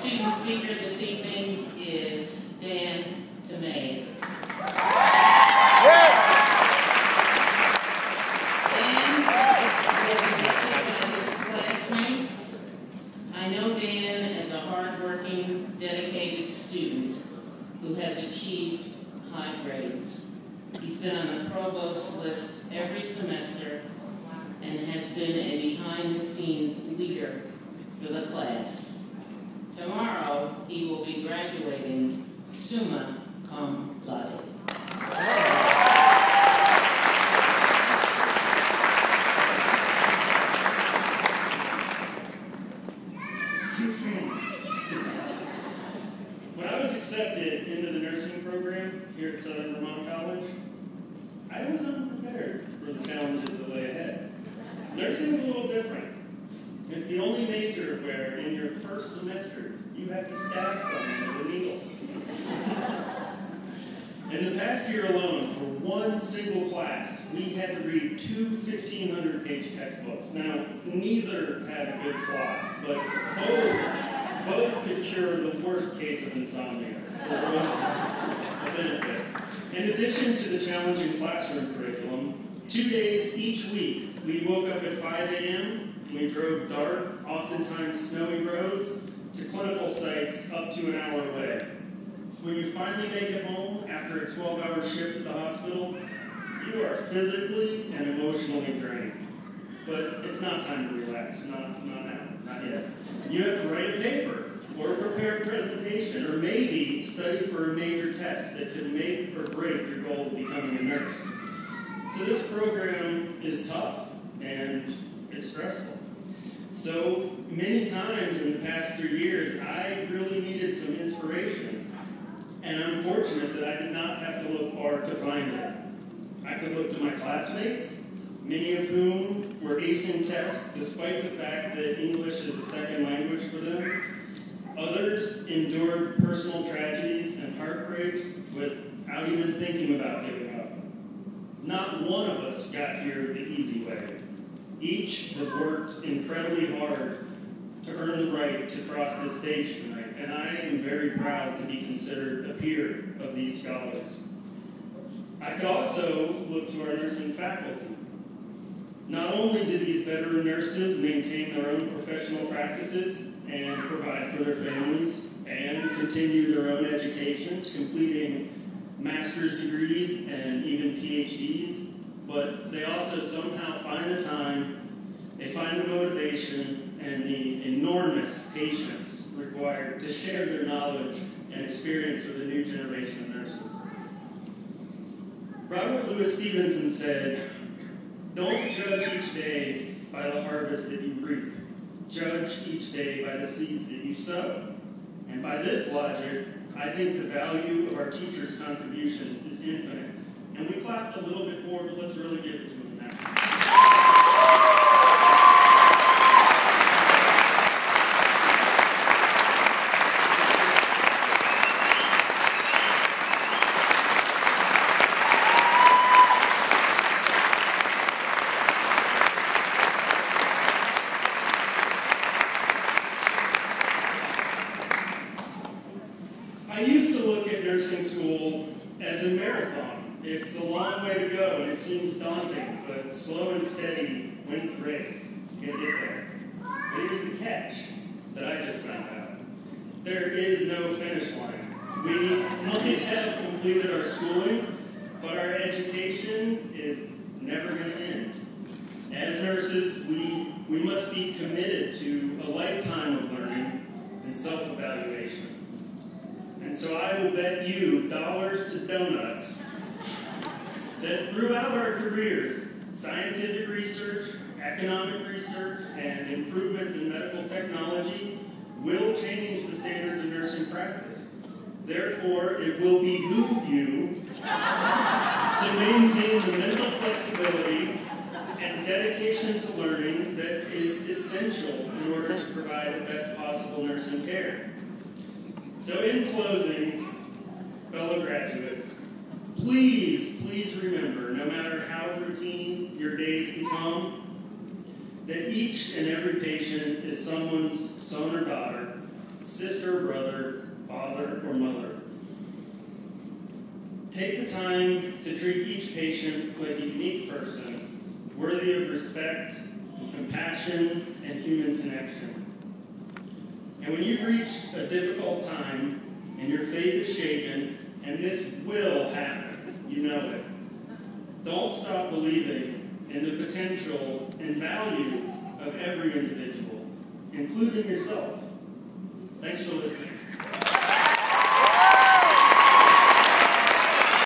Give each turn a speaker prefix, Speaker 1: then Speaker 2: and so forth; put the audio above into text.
Speaker 1: student speaker this evening is Dan Tomei. Dan was elected by his classmates. I know Dan as a hardworking, dedicated student who has achieved high grades. He's been on the provost's list every semester and has been a behind-the-scenes leader for the class. Tomorrow, he will be graduating summa cum laude.
Speaker 2: When I was accepted into the nursing program here at Southern Vermont College, I was unprepared for the challenges that lay ahead. Nursing is a little different. It's the only major where in your first semester you have to stab someone with a needle. In the past year alone, for one single class, we had to read two 1,500-page textbooks. Now, neither had a good plot, but both could cure the worst case of insomnia. So there was a benefit. In addition to the challenging classroom curriculum, 2 days each week, we woke up at 5 a.m., we drove dark, oftentimes snowy roads to clinical sites up to an hour away. When you finally make it home after a 12-hour shift at the hospital, you are physically and emotionally drained. But it's not time to relax, not now, not yet. You have to write a paper, or prepare a presentation, or maybe study for a major test that could make or break your goal of becoming a nurse. So this program is tough, and it's stressful. So many times in the past 3 years, I really needed some inspiration. And I'm fortunate that I did not have to look far to find it. I could look to my classmates, many of whom were acing tests despite the fact that English is a second language for them. Others endured personal tragedies and heartbreaks without even thinking about giving up. Not one of us got here the easy way. Each has worked incredibly hard to earn the right to cross this stage tonight, and I am very proud to be considered a peer of these scholars. I could also look to our nursing faculty. Not only do these veteran nurses maintain their own professional practices and provide for their families and continue their own educations, completing master's degrees and even PhDs, but they also somehow find the time, they find the motivation and the enormous patience required to share their knowledge and experience with a new generation of nurses. Robert Louis Stevenson said, "Don't judge each day by the harvest that you reap. Judge each day by the seeds that you sow." And by this logic, I think the value of our teachers' contributions is infinite. And we clapped a little bit more, but let's really give it to them now. I used to look at nursing school as a marathon. It's a long way to go, and it seems daunting, but slow and steady wins the race. You'll get there. But here's the catch that I just found out. There is no finish line. We might have completed our schooling, but our education is never going to end. As nurses, we must be committed to a lifetime of learning and self-evaluation. And so I will bet you dollars to donuts that throughout our careers, scientific research, economic research, and improvements in medical technology will change the standards of nursing practice. Therefore, it will behoove you to maintain the mental flexibility and dedication to learning that is essential in order to provide the best possible nursing care. So in closing, fellow graduates, please remember, no matter how routine your days become, that each and every patient is someone's son or daughter, sister, brother, father, or mother. Take the time to treat each patient like a unique person, worthy of respect, and compassion, and human connection. And when you reach a difficult time, and your faith is shaken, and this will happen, you know it, don't stop believing in the potential and value of every individual, including yourself. Thanks for listening.